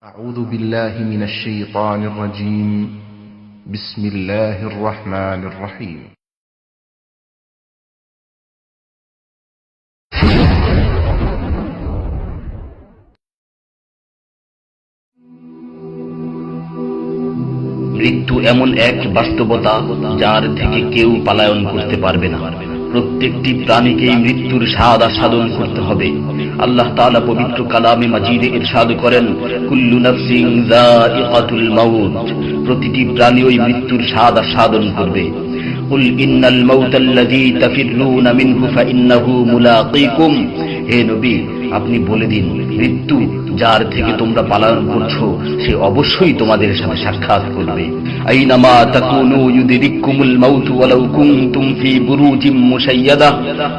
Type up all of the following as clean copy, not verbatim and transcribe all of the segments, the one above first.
أعوذ بالله من الشيطان الرجيم بسم الله الرحمن الرحيم মৃত্যু এমন এক বাস্তবতা যার থেকে কেউ পলায়ন করতে পারবে না। প্রত্যেকটি প্রাণীকেই মৃত্যুর স্বাদ আস্বাদন করতে হবে। আল্লাহ তাআলা পবিত্র কালামে মাজিদে ইরশাদ করেন, কুল্লু নাফসিন যায়িকাতুল মাউত, প্রতিটি প্রাণী ওই মৃত্যুর স্বাদ আস্বাদন করবে। কুল ইন্নাল মাউতাল্লাযী তাফিররুনা মিনহু ফাইন্নাহু মুলাকীকুম, হে নবী আপনি বলে দিন, মৃত্যু যার থেকে তোমরা পলায়ন করছো সে অবশ্যই তোমাদের সাথে সাক্ষাৎ করবে। আইনামা তাকুনু ইউদরিকুমুল মাউত ওয়ালাউ কুনতুম ফি বুরুজিম মুশাইয়াদা,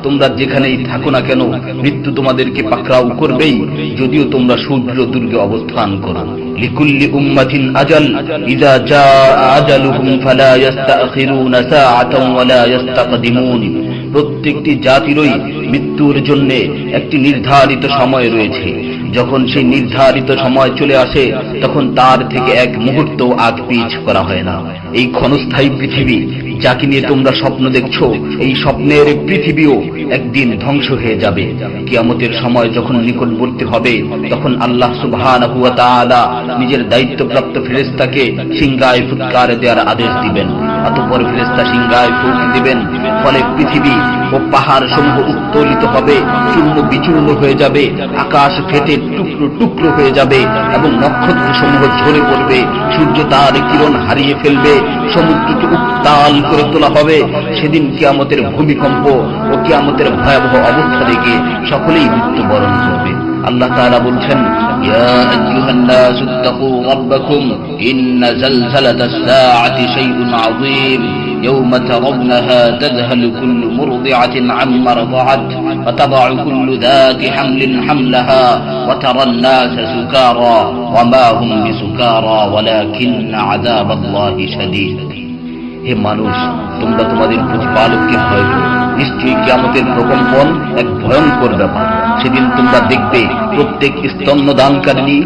তোমরা যেখানেই থাকো না কেন মৃত্যু তোমাদেরকে পাকড়াও করবেই, যদিও তোমরা সুদৃঢ় দুর্গে অবস্থান করো। লিকুল্লি উম্মাতিন আজাল, ইযা জাআ আজালুহুম ফালা ইস্তাখিরুনা সাআতান ওয়ালা ইস্তাকদিমুন, প্রত্যেকটি জাতিরই মৃত্যুর জন্য একটি নির্ধারিত সময় রয়েছে। যখন সেই নির্ধারিত সময় চলে আসে তখন তার থেকে এক মুহূর্ত আগ পিছ করা হয় না। এই ক্ষণস্থায়ী পৃথিবী যাকে নিয়ে তোমরা স্বপ্ন দেখছো, এই স্বপ্নের পৃথিবীও একদিন ধ্বংস হয়ে যাবে। কিয়ামতের সময় যখন নিকটবর্তী হবে তখন আল্লাহ সুবহানাহু ওয়া তাআলা নিজের দায়িত্বপ্রাপ্ত ফেরেশতাকে সিংহায় ফুৎকার দেওয়ার আদেশ দিবেন। অতঃপর ফেরেশতা সিংহায় ফুঁক দিবেন, ফলে পৃথিবী ও পাহাড় সমূহ উত্তোলিত হবে, চূর্ণ বিচূর্ণ হয়ে যাবে, আকাশ ফেটে টুকরো টুকরো হয়ে যাবে এবং নক্ষত্র সমূহ ঝরে পড়বে, সূর্য তার কিরণ হারিয়ে ফেলবে, সমুদ্রকে উত্তাল করে তোলা হবে। সেদিন কিয়ামতের ভূমিকম্প ও কিয়ামতের ভয়াবহ অবস্থা দেখে সকলেই মৃত্যুবরণ করবে। আল্লাহ তাআলা বলছেন, ইয়া আইয়ুহান নাসু ইত্তাকু রাব্বাকুম ইন্না যালযালাতাস সাআতি শাইউন আযীম ইয়াওমা তারাউনাহা তাযহালু কুল্লু মুরদি'াতিন আম্মা রাদা'আত ওয়া তাদ'উ কুল্লু যাতি হামলিন হামলাহা ওয়া তারান নাসা সুকারা ওয়া মা হুম বিসুকারা ওয়ালাকিন্না আযাবাল্লাহি শাদীদ। হে মানুষ, তোমরা তোমাদের প্রতিপালককে ভয় করো, নিশ্চয়ই কিয়ামতের প্রকম্পন এক ভয়ঙ্কর ব্যাপার। সেদিন তোমরা দেখবে প্রত্যেক স্তন্যদানকারিণী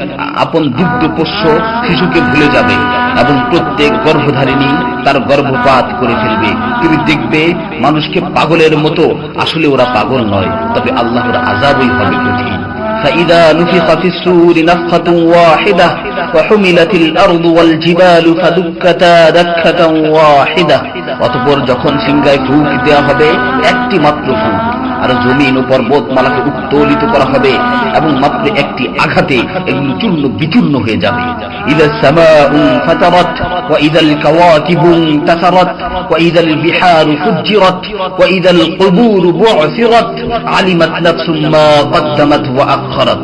আপন দুগ্ধপোষ্য শিশুকে ভুলে যাবে এবং প্রত্যেক গর্ভধারিণী তার গর্ভপাত করে ফেলবে। তুমি দেখবে মানুষকে পাগলের মতো, আসলে ওরা পাগল নয়, তবে আল্লাহর আযাবই হবে কঠিন। فإذا نفخ في الصور نفخة واحدة وحملت الأرض والجبال فدكتا دكة واحدة, অতঃপর যখন সিংহায় ফুঁক দেওয়া হবে একটি মাত্র ফুঁক, আর জমিন ও পর্বতমালাকে উত্তোলিত করা হবে এবং মাত্র একটি আঘাতে এগুলো চূর্ণ বিচূর্ণ হয়ে যাবে। ইযা সামাউ ফাতারাত ওয়া ইযাল কাওয়াকিবু ইনতাসারাত ওয়া ইযাল বিহারু ফুজ্জিরাত ওয়া ইযাল কুবুরু বু'সিরাত আলিমাত নাফসুম মা কদ্দামাত ওয়া আখখারাত,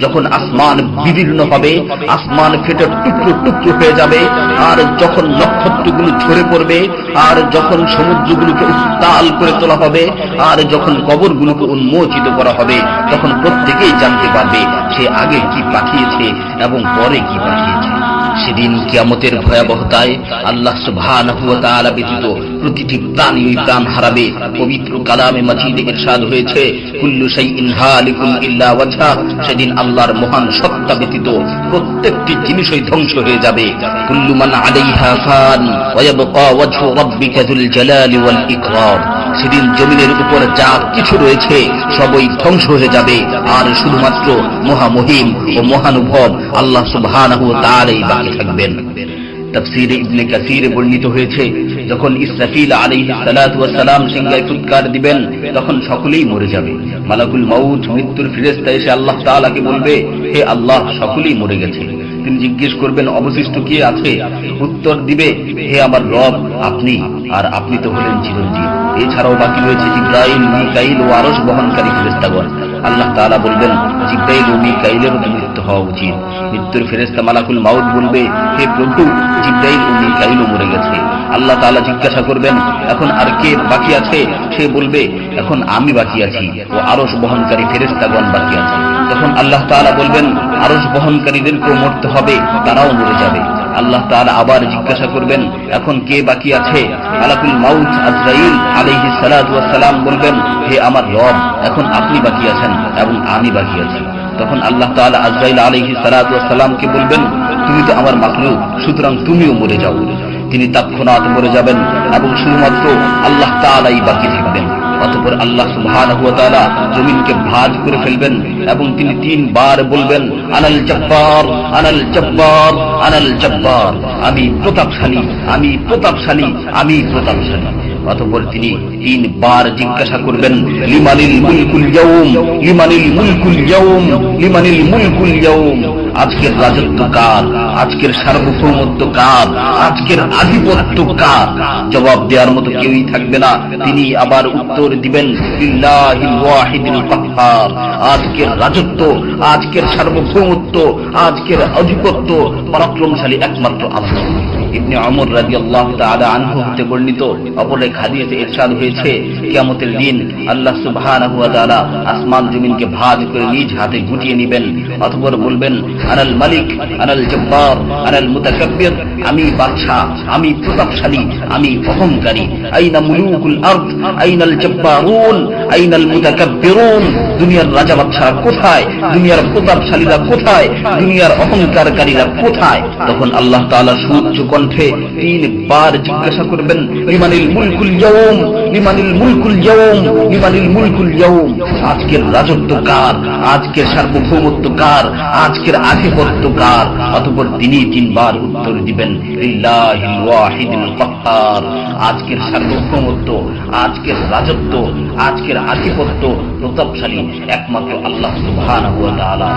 যখন আসমান বিদীর্ণ হবে, আসমান ফেটে টুকরো টুকরো হয়ে যাবে, আর যখন নক্ষত্রগুলো ঝরে পড়বে, আর যখন সমুদ্রগুলোকে উত্তাল করে তোলা হবে, আর যখন কবরগুলোকে উন্মোচিত করা হবে, তখন প্রত্যেকেই জানতে পারবে সে আগে কি পাঠিয়েছে এবং পরে কি পাঠিয়েছে। সেদিন কিয়ামতের ভয়াবহতায় আল্লাহ সুবহানাহু ওয়া তাআলা ব্যতীত প্রতিটি প্রাণী প্রাণ হারাবে। পবিত্র কালামে মাজিদে ইরশাদ হয়েছে, কুল্লু শাইইন হালিকুন ইল্লা ওয়াজহা, সেদিন আল্লাহর মহান সত্তা ব্যতীত প্রত্যেকটি জিনিসই ধ্বংস হয়ে যাবে। কুল্লু মান আলাইহা ফান ওয়া ইয়াবকা ওয়াজহু রাব্বিকা যুল জালালি ওয়াল ইকরাম, সেদিন জমিনের উপর যা কিছু রয়েছে সবই ধ্বংস হয়ে যাবে, আর শুধুমাত্র মহামহিম ও মহানুভব আল্লাহ সুবহানাহু ওয়া তাআলাই বাকি থাকবেন। তাফসীরে ইবনে কাসীরে বর্ণিত হয়েছে, যখন ইসরাফিল আলাইহিস সালাতু ওয়াস সালাম সিংহায় ফুৎকার দিবেন তখন সকলেই মরে যাবে। মালাকুল মাউত মৃত্যুর ফেরেশতা এসে আল্লাহ তাআলাকে বলবে, হে আল্লাহ, সকলেই মরে গেছে। তিনি জিজ্ঞেস করবেন, অবশিষ্ট কে আছে? উত্তর দিবে, হে আমার রব, আপনি, আর আপনি তো হলেন চিরঞ্জীব। এছাড়াও বাকি রয়েছে জিবরাইল, মিকাইল ও আরশ বহনকারী ফেরেশতাগণ। আল্লাহ তাআলা বলবেন, জিবরাইল ও মিকাইলেরও মৃত্যু হওয়া উচিত। মৃত্যুর ফেরেশতা মালাকুল মাউত বলবে, হে প্রভু, জিবরাইল ও মিকাইলও মরে গেছে। আল্লাহ তাআলা জিজ্ঞাসা করবেন, এখন আর কে বাকি আছে? সে বলবে, এখন আমি বাকি আছি ও আরশ বহনকারী ফেরেশতাগণ বাকি আছে। তখন আল্লাহ তাআলা বলবেন, আরশ বহনকারীদেরকেও মরতে হবে, তারাও মরে যাবে। আল্লাহ তাআলা আবার জিজ্ঞাসা করবেন, এখন কে বাকি আছে? মালাকুল মাউত আজরাইল আলাইহিস সালাতু ওয়াস সালাম বলবেন, হে আমার রব, এখন আপনি বাকি আছেন এবং আমি বাকি আছি। তখন আল্লাহ তাআলা আজরাইল আলাইহিস সালাতু ওয়াস সালামকে বলবেন, তুমি তো আমার মাখলুক, সুতরাং তুমিও মরে যাও। তিনি তৎক্ষণাৎ মরে যাবেন এবং শুধুমাত্র আল্লাহ তাআলাই বাকি থাকবেন। অতঃপর আল্লাহ সুবহানাহু ওয়া তাআলা জমিনকে ভাঁজ করে ফেলবেন এবং তিনি 3 বার বলবেন, আনাল জব্বার, আনাল জব্বার, আনাল জব্বার, আমি প্রতাপশালী, আমি প্রতাপশালী, আমি প্রতাপশালী। অতঃপর তিনি 3 বার জিজ্ঞাসা করবেন, লিমানিল মুলকুল ইয়াউম, লিমানিল মুলকুল ইয়াউম, লিমানিল মুলকুল ইয়াউম, আজকের রাজত্ব কার, আজকের সার্বভৌমত্ব কার, আজকের আধিপত্য কার? জবাব দেওয়ার মতো কেউই থাকবে না। তিনি আবার উত্তর দিবেন, লিল্লাহিল ওয়াহিদিল কাহ্হার, আজকের রাজত্ব, আজকের সার্বভৌমত্ব, আজকের আধিপত্য পরাক্রমশালী একমাত্র আল্লাহ। ইবনে ওমর রাদিয়াল্লাহু তাআলা আনহু হতে বর্ণিত অপর এক হাদিসে ইরশাদ হয়েছে, কিয়ামতের দিন আল্লাহ সুবহানাহু ওয়া তাআলা আসমান জমিনকে ভাঁজ করে নিজ হাতে গুটিয়ে নেবেন। অতঃপর বলবেন, আনাল মালিক, আনাল জব্বার, আনাল মুতাকাব্বির, আমি বাদশা, আমি প্রতাপশালী, আমি অহংকারী। আইনা মুলুকুল আরদ, আইনাল জব্বারুন, আইনাল মুতাকাব্বিরুন, দুনিয়ার রাজা বাদশারা কোথায়, দুনিয়ার প্রতাপশালীরা কোথায়, দুনিয়ার অহংকারকারীরা কোথায়? তখন আল্লাহ তাআলা সুউচ্চ কণ্ঠে 3 বার জিজ্ঞাসা করবেন, লিমানিল মুলকুল ইয়াউম, লিমানিল মুলকুল ইয়াউম, লিমানিল মুলকুল ইয়াউম, আজকের রাজত্ব কার, আজকের সার্বভৌমত্ব কার, আজকের আধিপত্য কার? অতঃপর তিনি 3 বার উত্তর দিবেন, লিল্লাহিল ওয়াহিদিল কাহ্হার, আজকের সার্বভৌমত্ব, আজকের রাজত্ব, আজকের আধিপত্য প্রতাপশালী একমাত্র আল্লাহ সুবহানাহু ওয়া তাআলা।